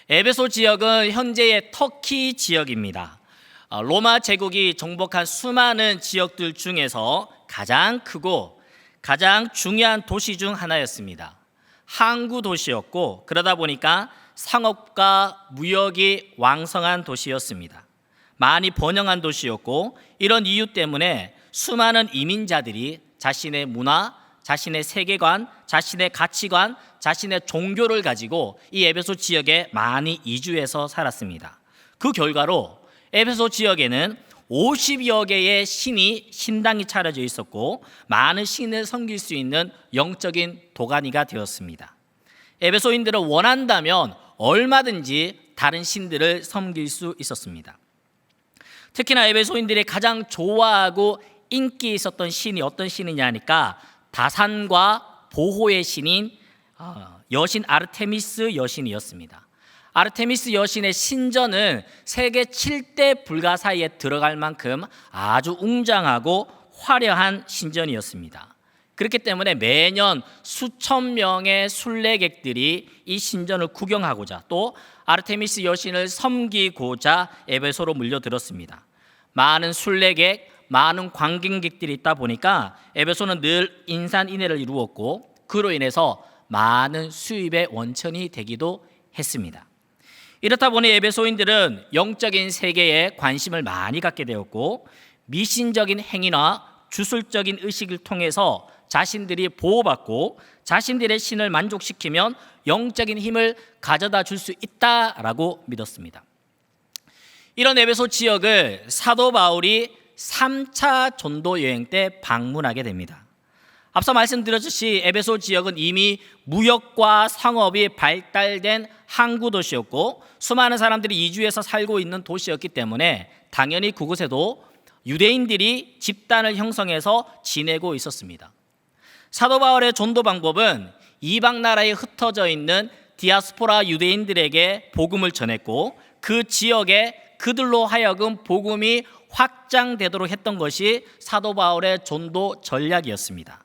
에베소 지역은 현재의 터키 지역입니다. 로마 제국이 정복한 수많은 지역들 중에서 가장 크고 가장 중요한 도시 중 하나였습니다. 항구 도시였고, 그러다 보니까 상업과 무역이 왕성한 도시였습니다. 많이 번영한 도시였고, 이런 이유 때문에 수많은 이민자들이 자신의 문화, 자신의 세계관, 자신의 가치관, 자신의 종교를 가지고 이 에베소 지역에 많이 이주해서 살았습니다. 그 결과로 에베소 지역에는 50여 개의 신당이 차려져 있었고, 많은 신을 섬길 수 있는 영적인 도가니가 되었습니다. 에베소인들은 원한다면 얼마든지 다른 신들을 섬길 수 있었습니다. 특히나 에베소인들이 가장 좋아하고 인기 있었던 신이 어떤 신이냐 하니까 다산과 보호의 신인 여신 아르테미스 여신이었습니다. 아르테미스 여신의 신전은 세계 7대 불가 사이에 들어갈 만큼 아주 웅장하고 화려한 신전이었습니다. 그렇기 때문에 매년 수천 명의 순례객들이 이 신전을 구경하고자, 또 아르테미스 여신을 섬기고자 에베소로 몰려들었습니다. 많은 순례객, 많은 관광객들이 있다 보니까 에베소는 늘 인산인해를 이루었고, 그로 인해서 많은 수입의 원천이 되기도 했습니다. 이렇다 보니 에베소인들은 영적인 세계에 관심을 많이 갖게 되었고, 미신적인 행위나 주술적인 의식을 통해서 자신들이 보호받고 자신들의 신을 만족시키면 영적인 힘을 가져다 줄 수 있다라고 믿었습니다. 이런 에베소 지역을 사도 바울이 3차 전도 여행 때 방문하게 됩니다. 앞서 말씀드렸듯이 에베소 지역은 이미 무역과 상업이 발달된 항구 도시였고, 수많은 사람들이 이주해서 살고 있는 도시였기 때문에 당연히 그곳에도 유대인들이 집단을 형성해서 지내고 있었습니다. 사도 바울의 전도 방법은 이방 나라에 흩어져 있는 디아스포라 유대인들에게 복음을 전했고, 그 지역에 그들로 하여금 복음이 확장되도록 했던 것이 사도 바울의 전도 전략이었습니다.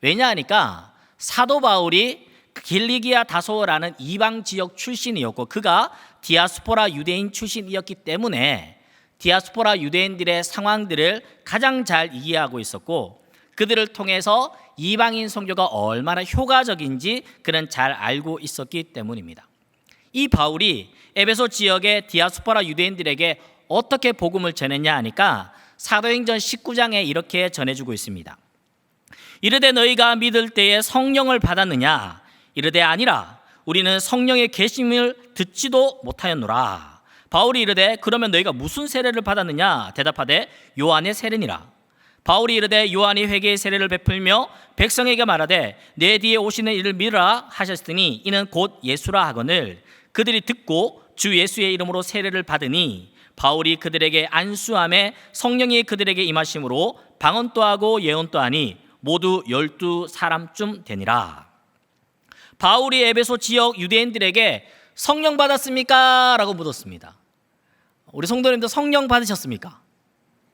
왜냐하니까 사도 바울이 길리기아 다소라는 이방 지역 출신이었고, 그가 디아스포라 유대인 출신이었기 때문에 디아스포라 유대인들의 상황들을 가장 잘 이해하고 있었고, 그들을 통해서 이방인 선교가 얼마나 효과적인지 그는 잘 알고 있었기 때문입니다. 이 바울이 에베소 지역의 디아스포라 유대인들에게 어떻게 복음을 전했냐 하니까 사도행전 19장에 이렇게 전해주고 있습니다. 이르되 너희가 믿을 때에 성령을 받았느냐? 이르되 아니라 우리는 성령의 계심을 듣지도 못하였노라. 바울이 이르되 그러면 너희가 무슨 세례를 받았느냐? 대답하되 요한의 세례니라. 바울이 이르되 요한이 회개의 세례를 베풀며 백성에게 말하되 내 뒤에 오시는 이를 믿으라 하셨으니 이는 곧 예수라 하거늘 그들이 듣고 주 예수의 이름으로 세례를 받으니 바울이 그들에게 안수함에 성령이 그들에게 임하심으로 방언도 하고 예언도 하니 모두 12사람쯤 되니라. 바울이 에베소 지역 유대인들에게 성령 받았습니까? 라고 묻었습니다. 우리 성도님도 성령 받으셨습니까?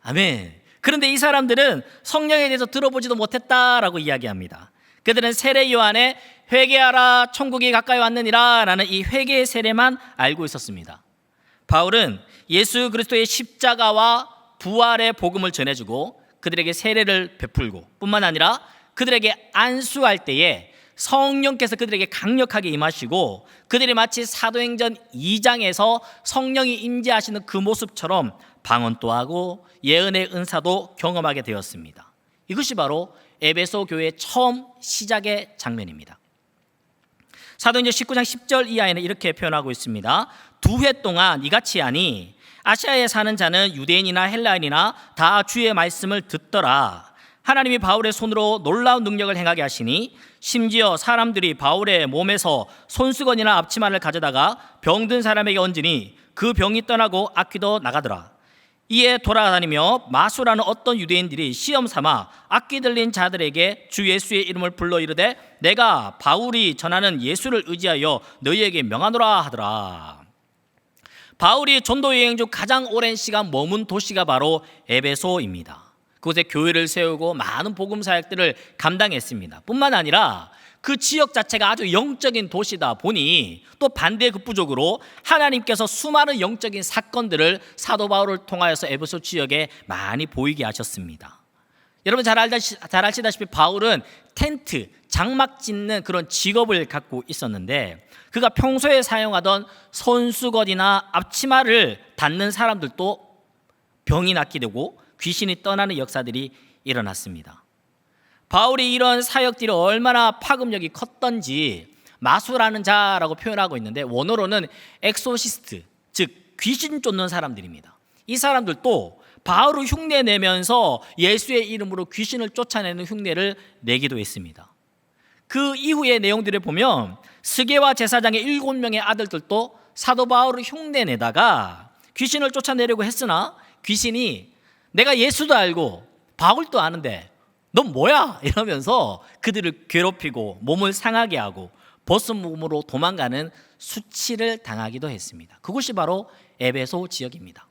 아멘. 그런데 이 사람들은 성령에 대해서 들어보지도 못했다라고 이야기합니다. 그들은 세례 요한의 회개하라 천국이 가까이 왔느니라 라는 이 회개의 세례만 알고 있었습니다. 바울은 예수 그리스도의 십자가와 부활의 복음을 전해주고 그들에게 세례를 베풀고 뿐만 아니라 그들에게 안수할 때에 성령께서 그들에게 강력하게 임하시고 그들이 마치 사도행전 2장에서 성령이 임재하시는 그 모습처럼 방언도 하고 예언의 은사도 경험하게 되었습니다. 이것이 바로 에베소 교회의 처음 시작의 장면입니다. 사도행전 19장 10절 이하에는 이렇게 표현하고 있습니다. 2회 동안 이같이 하니 아시아에 사는 자는 유대인이나 헬라인이나 다 주의 말씀을 듣더라. 하나님이 바울의 손으로 놀라운 능력을 행하게 하시니 심지어 사람들이 바울의 몸에서 손수건이나 앞치마를 가져다가 병든 사람에게 얹으니 그 병이 떠나고 악귀도 나가더라. 이에 돌아다니며 마수라는 어떤 유대인들이 시험 삼아 악귀 들린 자들에게 주 예수의 이름을 불러 이르되 내가 바울이 전하는 예수를 의지하여 너희에게 명하노라 하더라. 바울이 전도 여행 중 가장 오랜 시간 머문 도시가 바로 에베소입니다. 그곳에 교회를 세우고 많은 복음 사역들을 감당했습니다. 뿐만 아니라 그 지역 자체가 아주 영적인 도시다 보니 또 반대 극부적으로 하나님께서 수많은 영적인 사건들을 사도 바울을 통하여서 에베소 지역에 많이 보이게 하셨습니다. 여러분 잘 아시다시피 바울은 텐트, 장막 짓는 그런 직업을 갖고 있었는데 그가 평소에 사용하던 손수건이나 앞치마를 닿는 사람들도 병이 낫게 되고 귀신이 떠나는 역사들이 일어났습니다. 바울이 이런 사역들이 얼마나 파급력이 컸던지 마수라는 자라고 표현하고 있는데 원어로는 엑소시스트, 즉 귀신 쫓는 사람들입니다. 이 사람들도 바울을 흉내내면서 예수의 이름으로 귀신을 쫓아내는 흉내를 내기도 했습니다. 그 이후의 내용들을 보면 스게와 제사장의 7명의 아들들도 사도 바울을 흉내내다가 귀신을 쫓아내려고 했으나 귀신이 내가 예수도 알고 바울도 아는데 넌 뭐야? 이러면서 그들을 괴롭히고 몸을 상하게 하고 벗은 몸으로 도망가는 수치를 당하기도 했습니다. 그곳이 바로 에베소 지역입니다.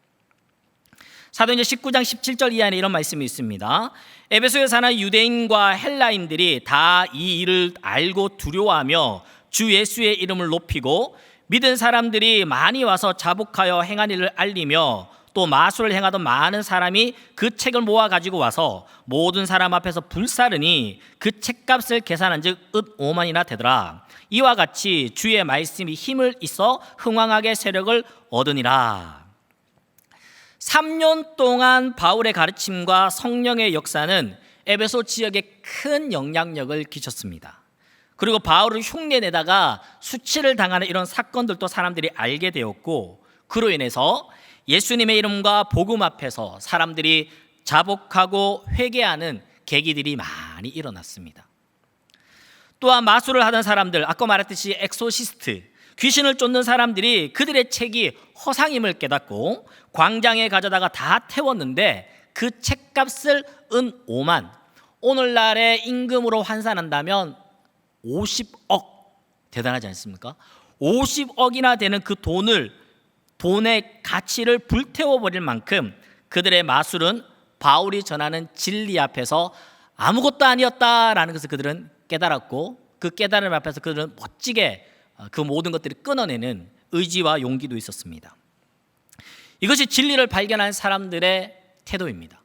사도행전 19장 17절 이하에 이런 말씀이 있습니다. 에베소에 사는 유대인과 헬라인들이 다 이 일을 알고 두려워하며 주 예수의 이름을 높이고 믿은 사람들이 많이 와서 자복하여 행한 일을 알리며 또 마술을 행하던 많은 사람이 그 책을 모아 가지고 와서 모든 사람 앞에서 불사르니 그 책값을 계산한 즉 읍 5만이나 되더라. 이와 같이 주의 말씀이 힘을 있어 흥왕하게 세력을 얻으니라. 3년 동안 바울의 가르침과 성령의 역사는 에베소 지역에 큰 영향력을 끼쳤습니다. 그리고 바울을 흉내내다가 수치를 당하는 이런 사건들도 사람들이 알게 되었고 그로 인해서 예수님의 이름과 복음 앞에서 사람들이 자복하고 회개하는 계기들이 많이 일어났습니다. 또한 마술을 하던 사람들, 아까 말했듯이 엑소시스트, 귀신을 쫓는 사람들이 그들의 책이 허상임을 깨닫고 광장에 가져다가 다 태웠는데 그 책값을 은 5만, 오늘날의 임금으로 환산한다면 50억, 대단하지 않습니까? 50억이나 되는 그 돈의 가치를 불태워버릴 만큼 그들의 마술은 바울이 전하는 진리 앞에서 아무것도 아니었다라는 것을 그들은 깨달았고 그 깨달음 앞에서 그들은 멋지게 그 모든 것들을 끊어내는 의지와 용기도 있었습니다. 이것이 진리를 발견한 사람들의 태도입니다.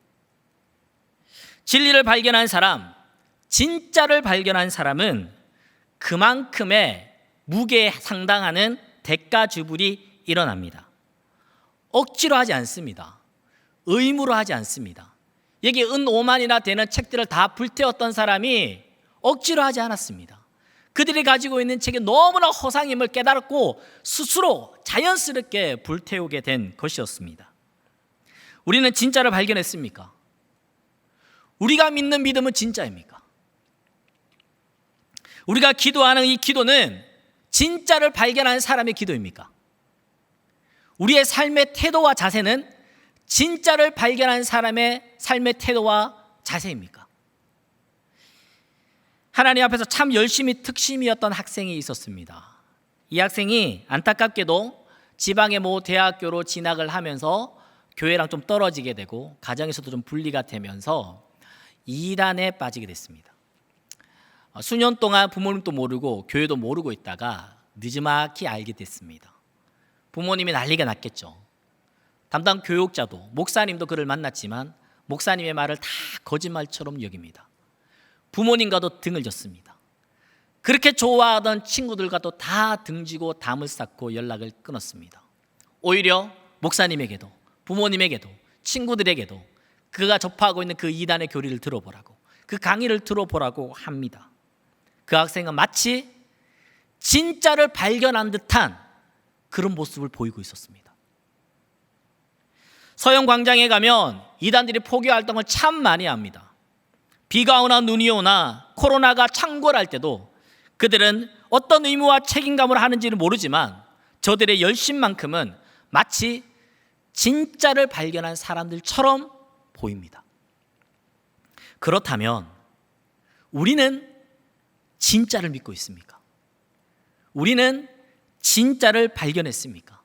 진리를 발견한 사람, 진짜를 발견한 사람은 그만큼의 무게에 상당하는 대가 지불이 일어납니다. 억지로 하지 않습니다. 의무로 하지 않습니다. 여기 은 5만이나 되는 책들을 다 불태웠던 사람이 억지로 하지 않았습니다. 그들이 가지고 있는 책이 너무나 허상임을 깨달았고 스스로 자연스럽게 불태우게 된 것이었습니다. 우리는 진짜를 발견했습니까? 우리가 믿는 믿음은 진짜입니까? 우리가 기도하는 이 기도는 진짜를 발견하는 사람의 기도입니까? 우리의 삶의 태도와 자세는 진짜를 발견한 사람의 삶의 태도와 자세입니까? 하나님 앞에서 참 열심히 특심이었던 학생이 있었습니다. 이 학생이 안타깝게도 지방의 모 대학교로 진학을 하면서 교회랑 좀 떨어지게 되고 가정에서도 좀 분리가 되면서 이단에 빠지게 됐습니다. 수년 동안 부모님도 모르고 교회도 모르고 있다가 늦지막히 알게 됐습니다. 부모님이 난리가 났겠죠. 담당 교육자도 목사님도 그를 만났지만 목사님의 말을 다 거짓말처럼 여깁니다. 부모님과도 등을 졌습니다. 그렇게 좋아하던 친구들과도 다 등지고 담을 쌓고 연락을 끊었습니다. 오히려 목사님에게도 부모님에게도 친구들에게도 그가 접하고 있는 그 이단의 교리를 들어보라고, 그 강의를 들어보라고 합니다. 그 학생은 마치 진짜를 발견한 듯한 그런 모습을 보이고 있었습니다. 서영 광장에 가면 이단들이 포교 활동을 참 많이 합니다. 비가 오나 눈이 오나 코로나가 창궐할 때도 그들은 어떤 의무와 책임감을 하는지는 모르지만 저들의 열심만큼은 마치 진짜를 발견한 사람들처럼 보입니다. 그렇다면 우리는 진짜를 믿고 있습니까? 우리는 진짜를 발견했습니까?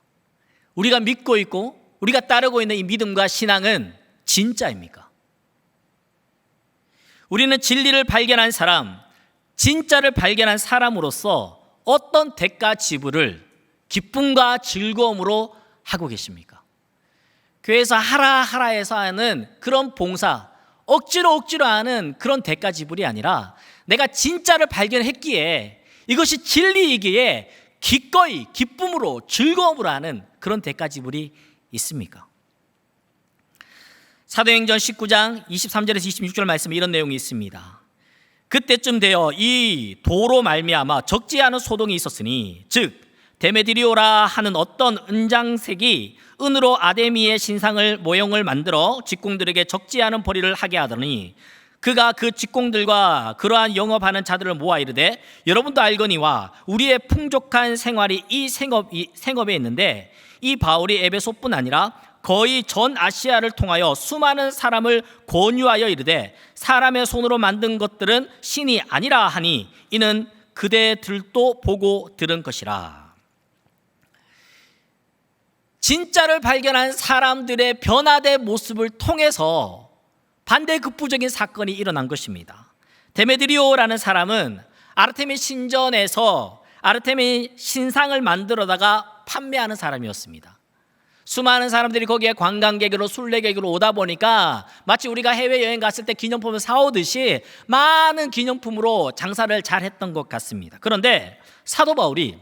우리가 믿고 있고 우리가 따르고 있는 이 믿음과 신앙은 진짜입니까? 우리는 진리를 발견한 사람, 진짜를 발견한 사람으로서 어떤 대가 지불을 기쁨과 즐거움으로 하고 계십니까? 교회에서 하라 해서 하는 그런 봉사, 억지로 하는 그런 대가 지불이 아니라 내가 진짜를 발견했기에 이것이 진리이기에 기꺼이 기쁨으로 즐거움으로 하는 그런 대가 지불이 있습니까? 사도행전 19장 23절에서 26절 말씀에 이런 내용이 있습니다. 그때쯤 되어 이 도로 말미암아 적지 않은 소동이 있었으니 즉 데메드리오라 하는 어떤 은장색이 은으로 아데미의 신상을 모형을 만들어 직공들에게 적지 않은 벌이를 하게 하더니 그가 그 직공들과 그러한 영업하는 자들을 모아 이르되 여러분도 알거니와 우리의 풍족한 생활이 이 생업에 있는데 이 바울이 에베소뿐 아니라 거의 전 아시아를 통하여 수많은 사람을 권유하여 이르되 사람의 손으로 만든 것들은 신이 아니라 하니 이는 그대들도 보고 들은 것이라. 진짜를 발견한 사람들의 변화된 모습을 통해서 반대급부적인 사건이 일어난 것입니다. 데메드리오라는 사람은 아르테미 신전에서 아르테미 신상을 만들어다가 판매하는 사람이었습니다. 수많은 사람들이 거기에 관광객으로 순례객으로 오다 보니까 마치 우리가 해외여행 갔을 때 기념품을 사오듯이 많은 기념품으로 장사를 잘했던 것 같습니다. 그런데 사도 바울이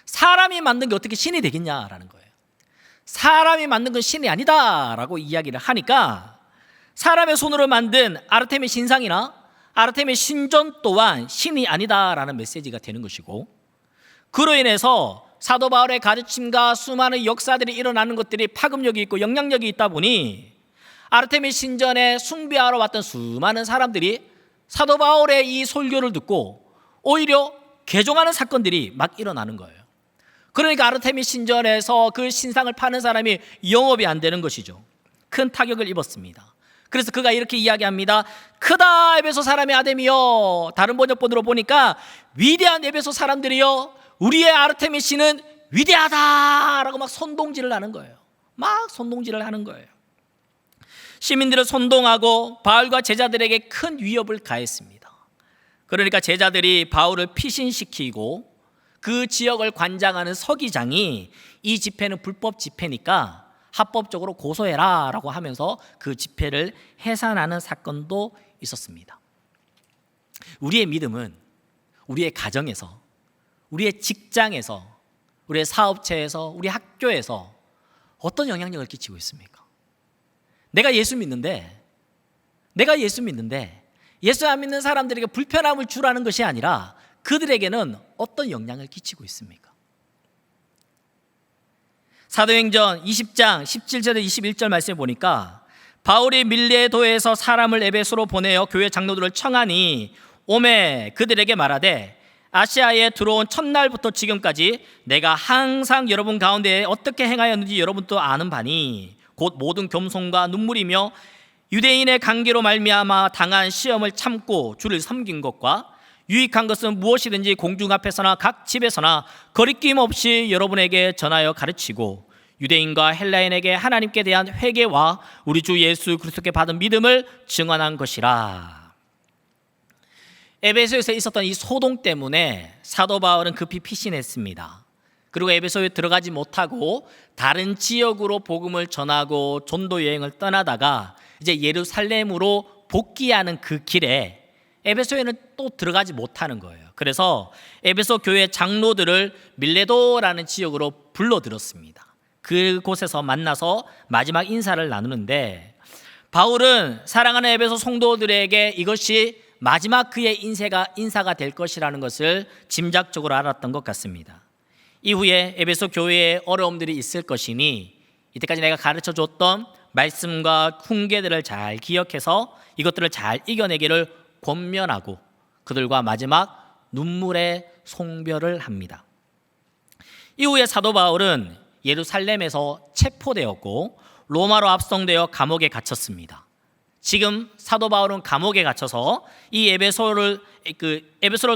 사람이 만든 게 어떻게 신이 되겠냐라는 거예요. 사람이 만든 건 신이 아니다라고 이야기를 하니까 사람의 손으로 만든 아르테미 신상이나 아르테미 신전 또한 신이 아니다라는 메시지가 되는 것이고, 그로 인해서 사도 바울의 가르침과 수많은 역사들이 일어나는 것들이 파급력이 있고 영향력이 있다 보니 아르테미 신전에 숭배하러 왔던 수많은 사람들이 사도 바울의 이 설교를 듣고 오히려 개종하는 사건들이 막 일어나는 거예요. 그러니까 아르테미 신전에서 그 신상을 파는 사람이 영업이 안 되는 것이죠. 큰 타격을 입었습니다. 그래서 그가 이렇게 이야기합니다. 크다 에베소 사람의 아데미여. 다른 번역본으로 보니까 위대한 에베소 사람들이여, 우리의 아르테미 신은 위대하다라고 막 선동질을 하는 거예요. 막 선동질을 하는 거예요. 시민들을 선동하고 바울과 제자들에게 큰 위협을 가했습니다. 그러니까 제자들이 바울을 피신시키고 그 지역을 관장하는 서기장이 이 집회는 불법 집회니까 합법적으로 고소해라 라고 하면서 그 집회를 해산하는 사건도 있었습니다. 우리의 믿음은 우리의 가정에서, 우리의 직장에서, 우리의 사업체에서, 우리 학교에서 어떤 영향력을 끼치고 있습니까? 내가 예수 믿는데 예수 안 믿는 사람들에게 불편함을 주라는 것이 아니라 그들에게는 어떤 영향을 끼치고 있습니까? 사도행전 20장 17절에 21절 말씀에 보니까 바울이 밀레도에서 사람을 에베소로 보내어 교회 장로들을 청하니 오매 그들에게 말하되 아시아에 들어온 첫날부터 지금까지 내가 항상 여러분 가운데 어떻게 행하였는지 여러분도 아는 바니 곧 모든 겸손과 눈물이며 유대인의 관계로 말미암아 당한 시험을 참고 주를 섬긴 것과 유익한 것은 무엇이든지 공중 앞에서나 각 집에서나 거리낌 없이 여러분에게 전하여 가르치고 유대인과 헬라인에게 하나님께 대한 회개와 우리 주 예수 그리스도께 받은 믿음을 증언한 것이라. 에베소에서 있었던 이 소동 때문에 사도 바울은 급히 피신했습니다. 그리고 에베소에 들어가지 못하고 다른 지역으로 복음을 전하고 전도 여행을 떠나다가 이제 예루살렘으로 복귀하는 그 길에 에베소에는 또 들어가지 못하는 거예요. 그래서 에베소 교회 장로들을 밀레도라는 지역으로 불러들었습니다. 그곳에서 만나서 마지막 인사를 나누는데 바울은 사랑하는 에베소 성도들에게 이것이 마지막 그의 인사가 될 것이라는 것을 짐작적으로 알았던 것 같습니다. 이후에 에베소 교회에 어려움들이 있을 것이니 이때까지 내가 가르쳐줬던 말씀과 훈계들을 잘 기억해서 이것들을 잘 이겨내기를 권면하고 그들과 마지막 눈물의 송별을 합니다. 이후에 사도 바울은 예루살렘에서 체포되었고 로마로 압송되어 감옥에 갇혔습니다. 지금 사도 바울은 감옥에 갇혀서 이 에베소를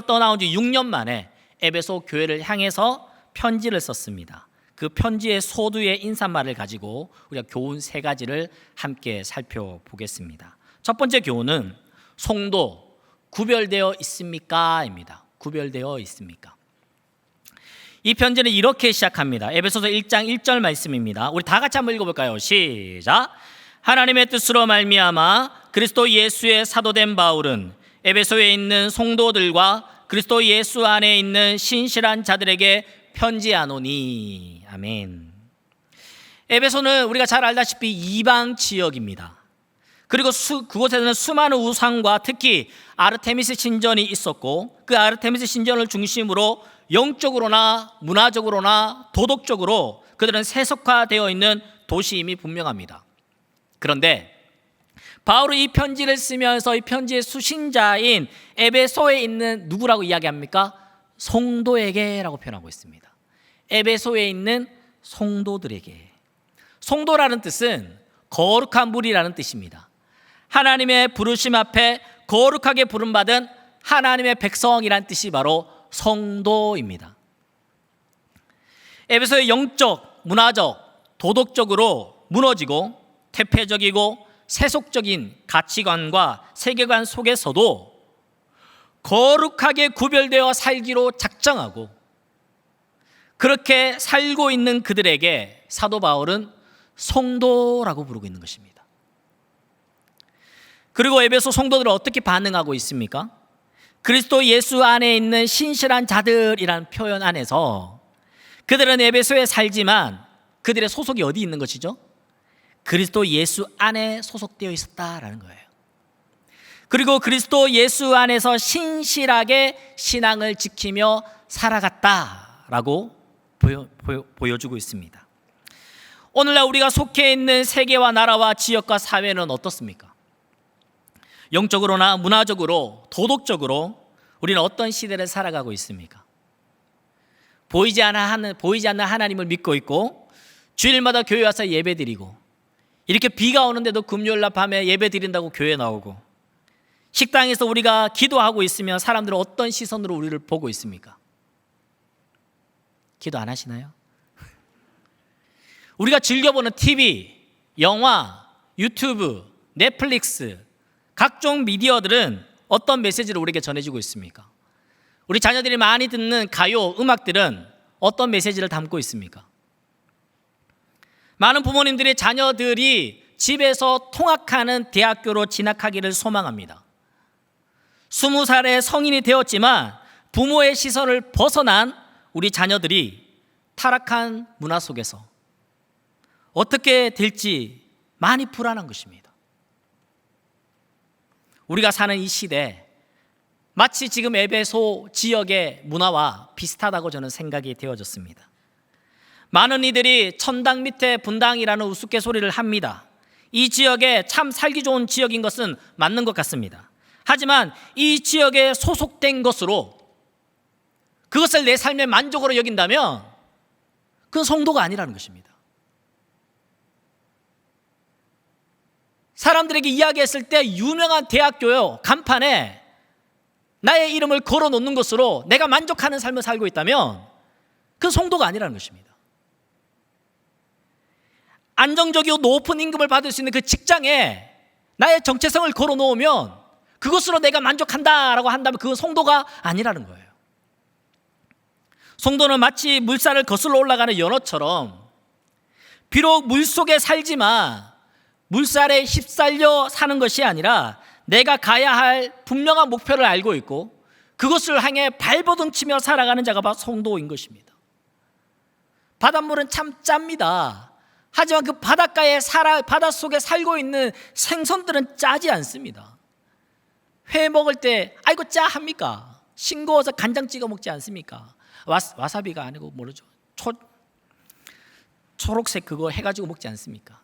떠나온 지 6년 만에 에베소 교회를 향해서 편지를 썼습니다. 그 편지의 소두의 인사말을 가지고 우리가 교훈 3가지를 함께 살펴보겠습니다. 첫 번째 교훈은 송도, 구별되어 있습니까? 입니다. 구별되어 있습니까? 이 편지는 이렇게 시작합니다. 에베소서 1장 1절 말씀입니다. 우리 다 같이 한번 읽어볼까요? 시작. 하나님의 뜻으로 말미암아 그리스도 예수의 사도된 바울은 에베소에 있는 성도들과 그리스도 예수 안에 있는 신실한 자들에게 편지하노니. 아멘. 에베소는 우리가 잘 알다시피 이방 지역입니다. 그리고 그곳에는 수많은 우상과 특히 아르테미스 신전이 있었고, 그 아르테미스 신전을 중심으로 영적으로나 문화적으로나 도덕적으로 그들은 세속화되어 있는 도시임이 분명합니다. 그런데 바울은 이 편지를 쓰면서 이 편지의 수신자인 에베소에 있는 누구라고 이야기합니까? 성도에게라고 표현하고 있습니다. 에베소에 있는 성도들에게. 성도라는 뜻은 거룩한 무리라는 뜻입니다. 하나님의 부르심 앞에 거룩하게 부름받은 하나님의 백성이란 뜻이 바로 성도입니다. 에베소의 영적, 문화적, 도덕적으로 무너지고 퇴폐적이고 세속적인 가치관과 세계관 속에서도 거룩하게 구별되어 살기로 작정하고 그렇게 살고 있는 그들에게 사도 바울은 성도라고 부르고 있는 것입니다. 그리고 에베소 성도들은 어떻게 반응하고 있습니까? 그리스도 예수 안에 있는 신실한 자들이라는 표현 안에서 그들은 에베소에 살지만 그들의 소속이 어디 있는 것이죠? 그리스도 예수 안에 소속되어 있었다라는 거예요. 그리고 그리스도 예수 안에서 신실하게 신앙을 지키며 살아갔다라고 보여주고 있습니다. 오늘날 우리가 속해 있는 세계와 나라와 지역과 사회는 어떻습니까? 영적으로나 문화적으로, 도덕적으로 우리는 어떤 시대를 살아가고 있습니까? 보이지 않는 하나님을 믿고 있고 주일마다 교회 와서 예배드리고 이렇게 비가 오는데도 금요일날 밤에 예배 드린다고 교회 나오고 식당에서 우리가 기도하고 있으면 사람들은 어떤 시선으로 우리를 보고 있습니까? 기도 안 하시나요? 우리가 즐겨보는 TV, 영화, 유튜브, 넷플릭스 각종 미디어들은 어떤 메시지를 우리에게 전해주고 있습니까? 우리 자녀들이 많이 듣는 가요, 음악들은 어떤 메시지를 담고 있습니까? 많은 부모님들이 자녀들이 집에서 통학하는 대학교로 진학하기를 소망합니다. 20살에 성인이 되었지만 부모의 시선을 벗어난 우리 자녀들이 타락한 문화 속에서 어떻게 될지 많이 불안한 것입니다. 우리가 사는 이 시대 마치 지금 에베소 지역의 문화와 비슷하다고 저는 생각이 되어졌습니다. 많은 이들이 천당 밑에 분당이라는 우스갯소리를 합니다. 이 지역에 참 살기 좋은 지역인 것은 맞는 것 같습니다. 하지만 이 지역에 소속된 것으로 그것을 내 삶의 만족으로 여긴다면 그건 성도가 아니라는 것입니다. 사람들에게 이야기했을 때 유명한 대학교요 간판에 나의 이름을 걸어놓는 것으로 내가 만족하는 삶을 살고 있다면 그건 성도가 아니라는 것입니다. 안정적이고 높은 임금을 받을 수 있는 그 직장에 나의 정체성을 걸어놓으면 그것으로 내가 만족한다라고 한다면 그건 성도가 아니라는 거예요. 성도는 마치 물살을 거슬러 올라가는 연어처럼 비록 물속에 살지만 물살에 휩쓸려 사는 것이 아니라 내가 가야 할 분명한 목표를 알고 있고 그것을 향해 발버둥 치며 살아가는 자가 바로 성도인 것입니다. 바닷물은 참 짭니다. 하지만 그 바닷속에 살고 있는 생선들은 짜지 않습니다. 회 먹을 때 아이고 짜 합니까? 싱거워서 간장 찍어 먹지 않습니까? 와사비가 아니고 모르죠. 초록색 그거 해가지고 먹지 않습니까?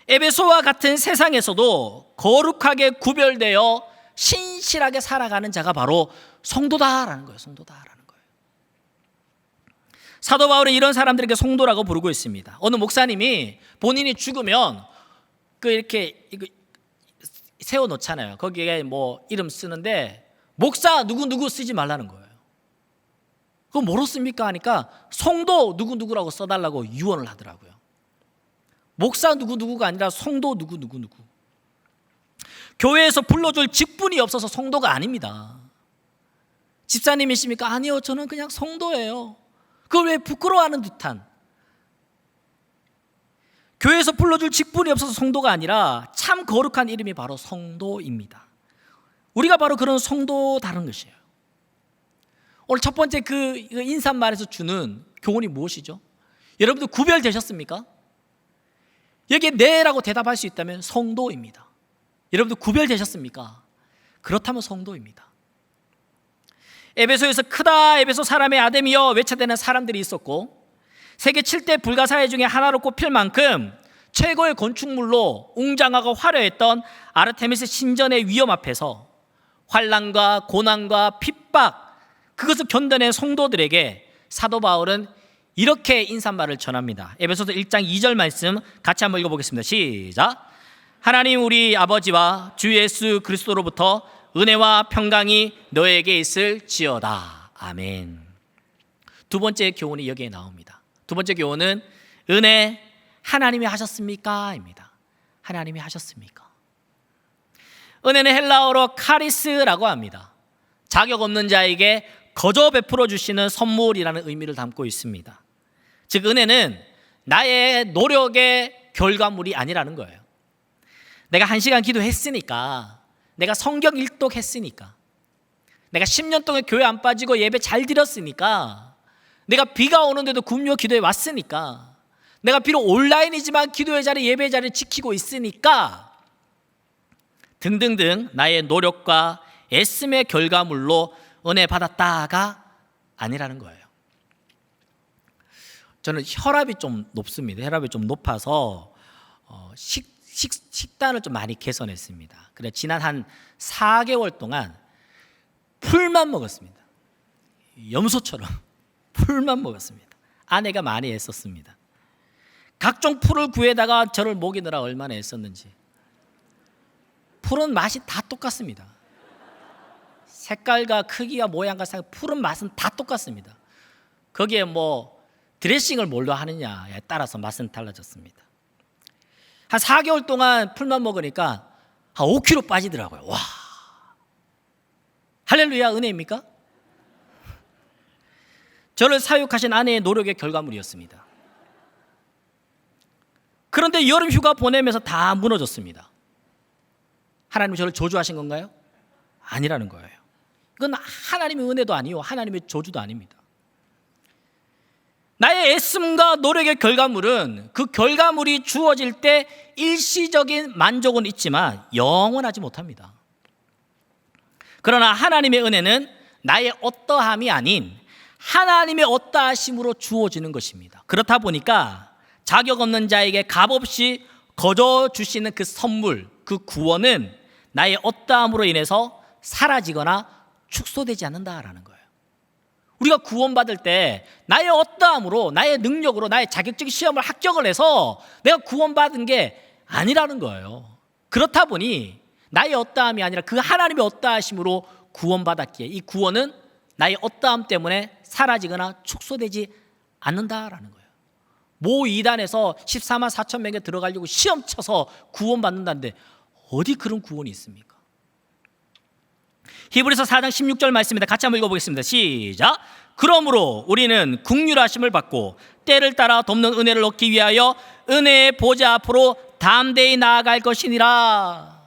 에베소와 같은 세상에서도 거룩하게 구별되어 신실하게 살아가는 자가 바로 성도다라는 거예요. 성도다라는 거예요. 사도 바울은 이런 사람들에게 성도라고 부르고 있습니다. 어느 목사님이 본인이 죽으면 이렇게 세워놓잖아요. 거기에 뭐 이름 쓰는데 목사 누구누구 쓰지 말라는 거예요. 그거 뭐로 씁니까? 하니까 성도 누구누구라고 써달라고 유언을 하더라고요. 목사 누구누구가 아니라 성도 누구누구. 교회에서 불러줄 직분이 없어서 성도가 아닙니다. 집사님이십니까? 아니요, 저는 그냥 성도예요. 그걸 왜 부끄러워하는 듯한, 교회에서 불러줄 직분이 없어서 성도가 아니라 참 거룩한 이름이 바로 성도입니다. 우리가 바로 그런 성도다른 것이에요. 오늘 첫 번째 그 인사말에서 주는 교훈이 무엇이죠? 여러분들 구별되셨습니까? 여기에 네라고 대답할 수 있다면 성도입니다. 여러분들 구별되셨습니까? 그렇다면 성도입니다. 에베소에서 크다 에베소 사람의 아데미여 외쳐대는 사람들이 있었고, 세계 7대 불가사의 중에 하나로 꼽힐 만큼 최고의 건축물로 웅장하고 화려했던 아르테미스 신전의 위험 앞에서 환난과 고난과 핍박, 그것을 견뎌낸 성도들에게 사도 바울은 이렇게 인사말을 전합니다. 에베소서 1장 2절 말씀 같이 한번 읽어보겠습니다. 시작. 하나님 우리 아버지와 주 예수 그리스도로부터 은혜와 평강이 너에게 있을지어다. 아멘. 두 번째 교훈이 여기에 나옵니다. 두 번째 교훈은 은혜 하나님이 하셨습니까? 입니다. 하나님이 하셨습니까? 은혜는 헬라어로 카리스라고 합니다. 자격 없는 자에게 거저 베풀어 주시는 선물이라는 의미를 담고 있습니다. 즉 은혜는 나의 노력의 결과물이 아니라는 거예요. 내가 1시간 기도했으니까, 내가 성경 일독했으니까, 내가 10년 동안 교회 안 빠지고 예배 잘 드렸으니까, 내가 비가 오는데도 굶며 기도해 왔으니까, 내가 비록 온라인이지만 기도의 자리, 예배의 자리를 지키고 있으니까 등등등 나의 노력과 애씀의 결과물로 은혜 받았다가 아니라는 거예요. 저는 혈압이 좀 높습니다. 혈압이 좀 높아서 식단을 좀 많이 개선했습니다. 그래 지난 한 4개월 동안 풀만 먹었습니다. 염소처럼 풀만 먹었습니다. 아내가 많이 애썼습니다. 각종 풀을 구해다가 저를 먹이느라 얼마나 애썼는지. 풀은 맛이 다 똑같습니다. 색깔과 크기와 모양과 풀은 맛은 다 똑같습니다. 거기에 뭐 드레싱을 뭘로 하느냐에 따라서 맛은 달라졌습니다. 한 4개월 동안 풀만 먹으니까 한 5kg 빠지더라고요. 와, 할렐루야, 은혜입니까? 저를 사육하신 아내의 노력의 결과물이었습니다. 그런데 여름 휴가 보내면서 다 무너졌습니다. 하나님이 저를 저주하신 건가요? 아니라는 거예요. 이건 하나님의 은혜도 아니요, 하나님의 저주도 아닙니다. 나의 애씀과 노력의 결과물은 그 결과물이 주어질 때 일시적인 만족은 있지만 영원하지 못합니다. 그러나 하나님의 은혜는 나의 어떠함이 아닌 하나님의 어떠하심으로 주어지는 것입니다. 그렇다 보니까 자격 없는 자에게 값없이 거저 주시는 그 선물, 그 구원은 나의 어떠함으로 인해서 사라지거나 축소되지 않는다라는 거예요. 우리가 구원받을 때 나의 어떠함으로, 나의 능력으로, 나의 자격적인 시험을 합격을 해서 내가 구원받은 게 아니라는 거예요. 그렇다 보니 나의 어떠함이 아니라 그 하나님의 어떠하심으로 구원받았기에 이 구원은 나의 어떠함 때문에 사라지거나 축소되지 않는다라는 거예요. 모 이단에서 14만 4천 명에 들어가려고 시험 쳐서 구원받는다는데 어디 그런 구원이 있습니까? 히브리서 4장 16절 말씀입니다. 같이 한번 읽어보겠습니다. 시작. 그러므로 우리는 긍휼하심을 받고 때를 따라 돕는 은혜를 얻기 위하여 은혜의 보좌 앞으로 담대히 나아갈 것이니라.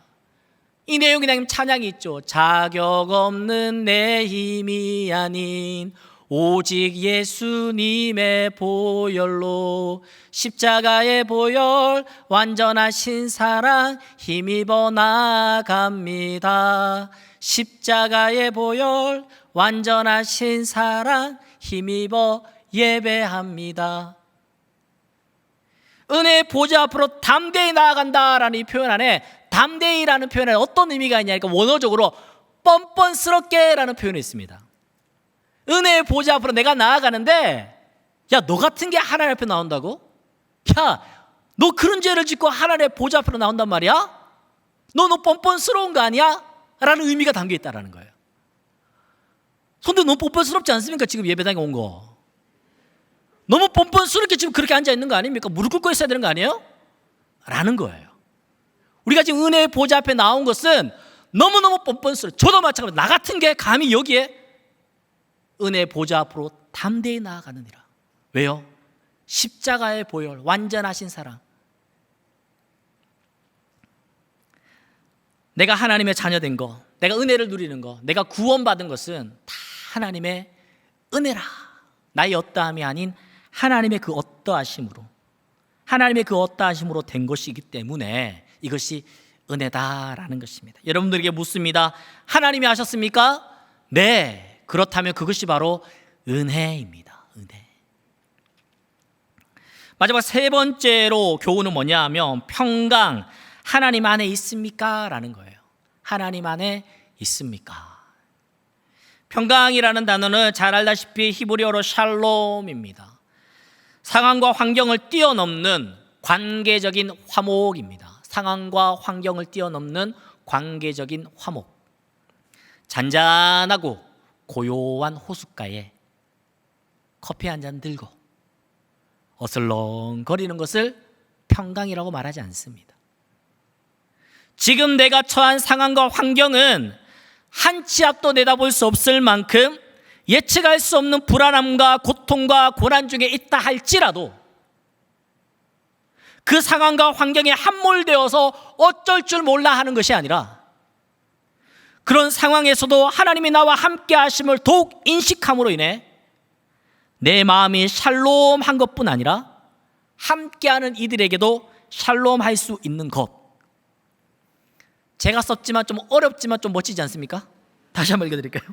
이 내용이 그냥 찬양이 있죠. 자격 없는 내 힘이 아닌 오직 예수님의 보혈로 십자가의 보혈 완전하신 사랑 힘입어 나갑니다. 십자가의 보혈 완전하신 사랑 힘입어 예배합니다. 은혜의 보좌 앞으로 담대히 나아간다라는 이 표현 안에 담대히라는 표현에 어떤 의미가 있냐니까 원어적으로 뻔뻔스럽게라는 표현이 있습니다. 은혜의 보좌 앞으로 내가 나아가는데 야, 너 같은 게 하나님 앞에 나온다고? 야, 너 그런 죄를 짓고 하나님의 보좌 앞으로 나온단 말이야? 너 뻔뻔스러운 거 아니야? 라는 의미가 담겨 있다는 거예요. 근데 너무 뻔뻔스럽지 않습니까? 지금 예배당에 온 거 너무 뻔뻔스럽게 지금 그렇게 앉아있는 거 아닙니까? 무릎 꿇고 있어야 되는 거 아니에요? 라는 거예요. 우리가 지금 은혜의 보좌 앞에 나온 것은 너무너무 뻔뻔스러워. 저도 마찬가지로 나 같은 게 감히 여기에 은혜의 보좌 앞으로 담대히 나아가느니라. 왜요? 십자가의 보혈, 완전하신 사랑. 내가 하나님의 자녀된 거, 내가 은혜를 누리는 거, 내가 구원받은 것은 다 하나님의 은혜라. 나의 어떠함이 아닌 하나님의 그 어떠하심으로, 하나님의 그 어떠하심으로 된 것이기 때문에 이것이 은혜다라는 것입니다. 여러분들에게 묻습니다. 하나님이 하셨습니까? 네. 그렇다면 그것이 바로 은혜입니다. 은혜. 마지막 세 번째로 교훈은 뭐냐 하면 평강, 하나님 안에 있습니까? 라는 거예요. 하나님 안에 있습니까? 평강이라는 단어는 잘 알다시피 히브리어로 샬롬입니다. 상황과 환경을 뛰어넘는 관계적인 화목입니다. 상황과 환경을 뛰어넘는 관계적인 화목. 잔잔하고 고요한 호숫가에 커피 한 잔 들고 어슬렁거리는 것을 평강이라고 말하지 않습니다. 지금 내가 처한 상황과 환경은 한 치 앞도 내다볼 수 없을 만큼 예측할 수 없는 불안함과 고통과 고난 중에 있다 할지라도 그 상황과 환경에 함몰되어서 어쩔 줄 몰라 하는 것이 아니라 그런 상황에서도 하나님이 나와 함께 하심을 더욱 인식함으로 인해 내 마음이 샬롬한 것뿐 아니라 함께하는 이들에게도 샬롬할 수 있는 것. 제가 썼지만 좀 어렵지만 좀 멋지지 않습니까? 다시 한번 읽어드릴까요?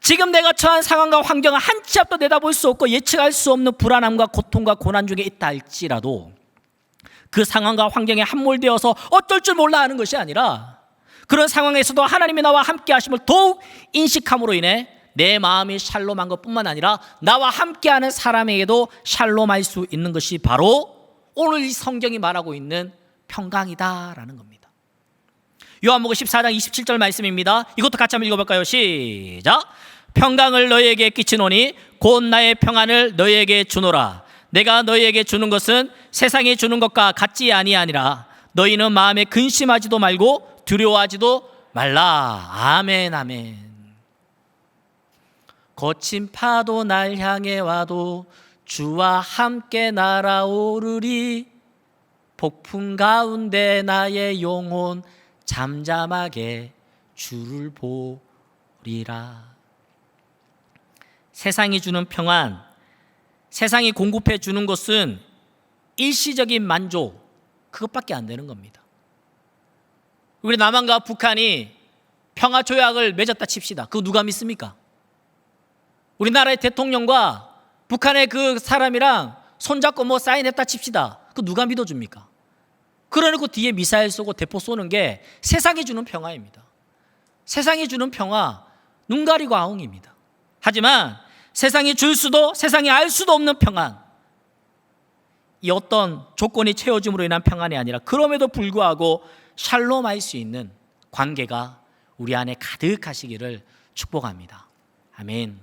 지금 내가 처한 상황과 환경은 한 치 앞도 내다볼 수 없고 예측할 수 없는 불안함과 고통과 고난 중에 있다 할지라도 그 상황과 환경에 함몰되어서 어쩔 줄 몰라 하는 것이 아니라 그런 상황에서도 하나님이 나와 함께 하심을 더욱 인식함으로 인해 내 마음이 샬롬한 것뿐만 아니라 나와 함께하는 사람에게도 샬롬할 수 있는 것이 바로 오늘 이 성경이 말하고 있는 평강이다라는 겁니다. 요한복음 14장 27절 말씀입니다. 이것도 같이 한번 읽어볼까요? 시작. 평강을 너희에게 끼치노니 곧 나의 평안을 너희에게 주노라. 내가 너희에게 주는 것은 세상이 주는 것과 같지 아니하니라. 너희는 마음에 근심하지도 말고 두려워하지도 말라. 아멘 아멘. 거친 파도 날 향해 와도 주와 함께 날아오르리. 폭풍 가운데 나의 영혼 잠잠하게 주를 보리라. 세상이 주는 평안, 세상이 공급해 주는 것은 일시적인 만족, 그것밖에 안 되는 겁니다. 우리 남한과 북한이 평화 조약을 맺었다 칩시다. 그거 누가 믿습니까? 우리나라의 대통령과 북한의 그 사람이랑 손잡고 뭐 사인했다 칩시다. 그거 누가 믿어줍니까? 그러놓고 뒤에 미사일 쏘고 대포 쏘는 게 세상이 주는 평화입니다. 세상이 주는 평화, 눈 가리고 아웅입니다. 하지만 세상이 줄 수도 세상이 알 수도 없는 평안, 이 어떤 조건이 채워짐으로 인한 평안이 아니라 그럼에도 불구하고 샬롬할 수 있는 관계가 우리 안에 가득하시기를 축복합니다. 아멘.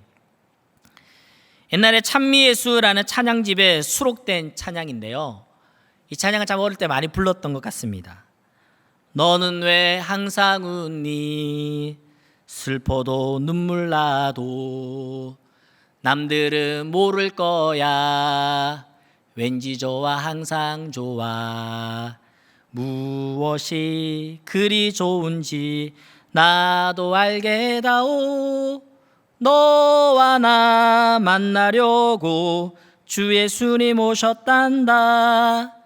옛날에 찬미예수라는 찬양집에 수록된 찬양인데요, 이 찬양을 참 어릴 때 많이 불렀던 것 같습니다. 너는 왜 항상 웃니? 슬퍼도 눈물 나도 남들은 모를 거야. 왠지 좋아 항상 좋아. 무엇이 그리 좋은지 나도 알게다오. 너와 나 만나려고 주 예수님 오셨단다.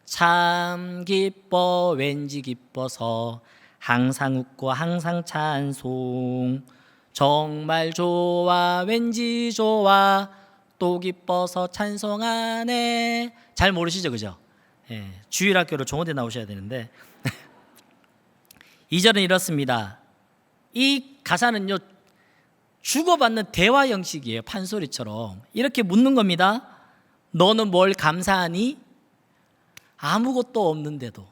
참 기뻐 왠지 기뻐서 항상 웃고 항상 찬송. 정말 좋아 왠지 좋아 또 기뻐서 찬송하네. 잘 모르시죠, 그죠? 예, 주일학교로 종원대 나오셔야 되는데 2절은 이렇습니다. 이 가사는요, 주고받는 대화 형식이에요. 판소리처럼 이렇게 묻는 겁니다. 너는 뭘 감사하니? 아무것도 없는데도.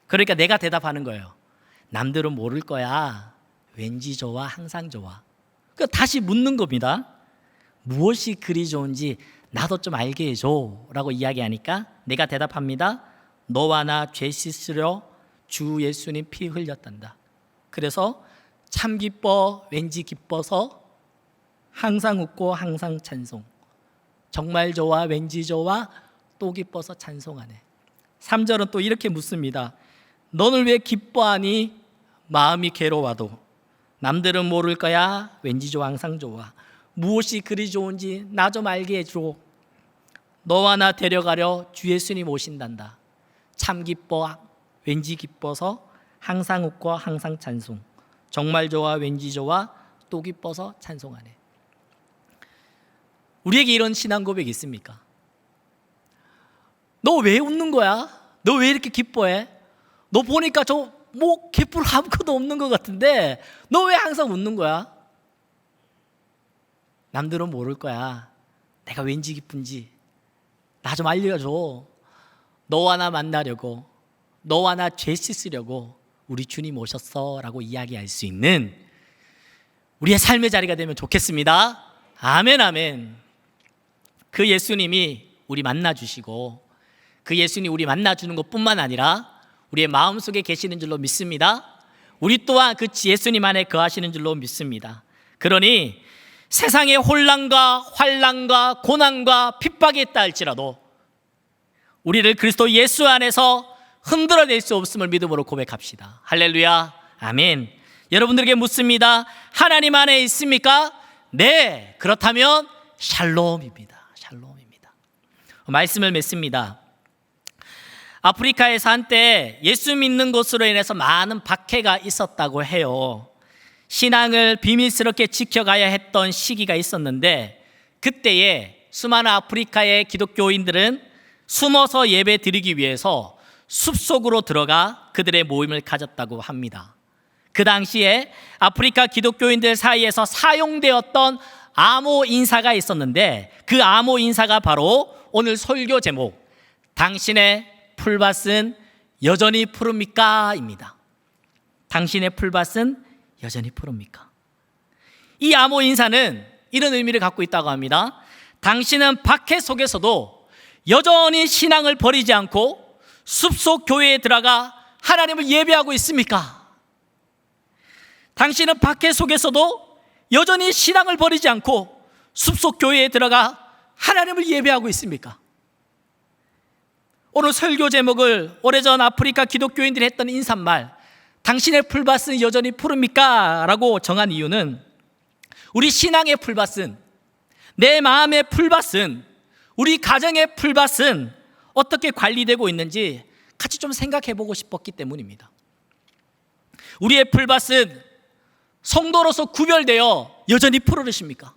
그러니까 내가 대답하는 거예요. 남들은 모를 거야. 왠지 좋아 항상 좋아. 그러니까 다시 묻는 겁니다. 무엇이 그리 좋은지 나도 좀 알게 해줘 라고 이야기하니까 내가 대답합니다. 너와 나 죄 씻으려 주 예수님 피 흘렸단다. 그래서 참 기뻐 왠지 기뻐서 항상 웃고 항상 찬송. 정말 좋아 왠지 좋아 또 기뻐서 찬송하네. 3절은 또 이렇게 묻습니다. 너는 왜 기뻐하니 마음이 괴로워도 남들은 모를 거야 왠지 좋아 항상 좋아. 무엇이 그리 좋은지 나 좀 알게 해줘. 너와 나 데려가려 주 예수님 오신단다. 참 기뻐 왠지 기뻐서 항상 웃고 항상 찬송. 정말 좋아 왠지 좋아 또 기뻐서 찬송하네. 우리에게 이런 신앙 고백이 있습니까? 너 왜 웃는 거야? 너 왜 이렇게 기뻐해? 너 보니까 갯불 아무것도 없는 것 같은데 너 왜 항상 웃는 거야? 남들은 모를 거야. 내가 왠지 기쁜지 나 좀 알려줘. 너와 나 만나려고, 너와 나 죄 씻으려고 우리 주님 오셨어 라고 이야기할 수 있는 우리의 삶의 자리가 되면 좋겠습니다. 아멘 아멘. 그 예수님이 우리 만나주시고 그 예수님이 우리 만나주는 것뿐만 아니라 우리의 마음속에 계시는 줄로 믿습니다. 우리 또한 그 예수님 안에 거하시는 줄로 믿습니다. 그러니 세상의 혼란과 환난과 고난과 핍박이 있다 할지라도 우리를 그리스도 예수 안에서 흔들어낼 수 없음을 믿음으로 고백합시다. 할렐루야 아멘. 여러분들에게 묻습니다. 하나님 안에 있습니까? 네, 그렇다면 샬롬입니다. 샬롬입니다. 말씀을 맺습니다. 아프리카에서 한때 예수 믿는 것으로 인해서 많은 박해가 있었다고 해요. 신앙을 비밀스럽게 지켜가야 했던 시기가 있었는데 그때에 수많은 아프리카의 기독교인들은 숨어서 예배 드리기 위해서 숲속으로 들어가 그들의 모임을 가졌다고 합니다. 그 당시에 아프리카 기독교인들 사이에서 사용되었던 암호 인사가 있었는데 그 암호 인사가 바로 오늘 설교 제목 당신의 풀밭은 여전히 푸릅니까? 입니다. 당신의 풀밭은 여전히 푸릅니까? 이 암호 인사는 이런 의미를 갖고 있다고 합니다. 당신은 박해 속에서도 여전히 신앙을 버리지 않고 숲속 교회에 들어가 하나님을 예배하고 있습니까? 당신은 박해 속에서도 여전히 신앙을 버리지 않고 숲속 교회에 들어가 하나님을 예배하고 있습니까? 오늘 설교 제목을 오래전 아프리카 기독교인들이 했던 인사말 당신의 풀밭은 여전히 푸릅니까? 라고 정한 이유는 우리 신앙의 풀밭은, 내 마음의 풀밭은, 우리 가정의 풀밭은 어떻게 관리되고 있는지 같이 좀 생각해 보고 싶었기 때문입니다. 우리의 풀밭은 성도로서 구별되어 여전히 푸르르십니까?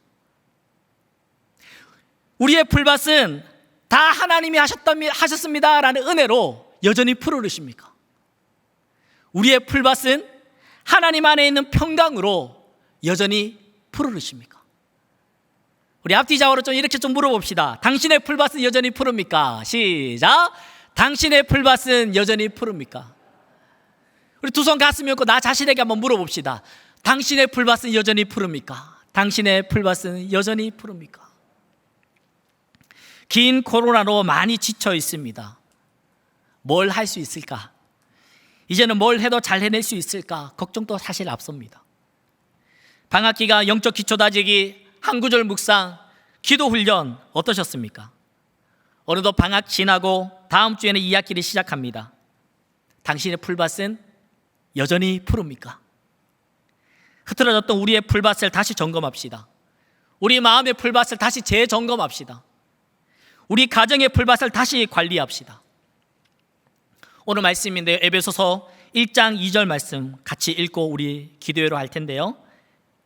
우리의 풀밭은 다 하나님이 하셨습니다라는 은혜로 여전히 푸르르십니까? 우리의 풀밭은 하나님 안에 있는 평강으로 여전히 푸르르십니까? 우리 앞뒤 좌우로 이렇게 물어봅시다. 당신의 풀밭은 여전히 푸릅니까? 시작. 당신의 풀밭은 여전히 푸릅니까? 우리 두 손 가슴에 얹고 나 자신에게 한번 물어봅시다. 당신의 풀밭은 여전히 푸릅니까? 당신의 풀밭은 여전히 푸릅니까? 긴 코로나로 많이 지쳐 있습니다. 뭘 할 수 있을까? 이제는 뭘 해도 잘 해낼 수 있을까? 걱정도 사실 앞섭니다. 방학기가 영적 기초 다지기, 한 구절 묵상, 기도 훈련 어떠셨습니까? 어느덧 방학 지나고 다음 주에는 2학기를 시작합니다. 당신의 풀밭은 여전히 푸릅니까? 흐트러졌던 우리의 풀밭을 다시 점검합시다. 우리 마음의 풀밭을 다시 재점검합시다. 우리 가정의 풀밭을 다시 관리합시다. 오늘 말씀인데요, 에베소서 1장 2절 말씀 같이 읽고 우리 기도회로 할 텐데요,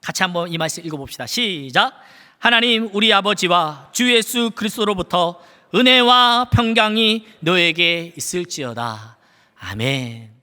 같이 한번 이 말씀 읽어봅시다. 시작. 하나님 우리 아버지와 주 예수 그리스도로부터 은혜와 평강이 너에게 있을지어다. 아멘.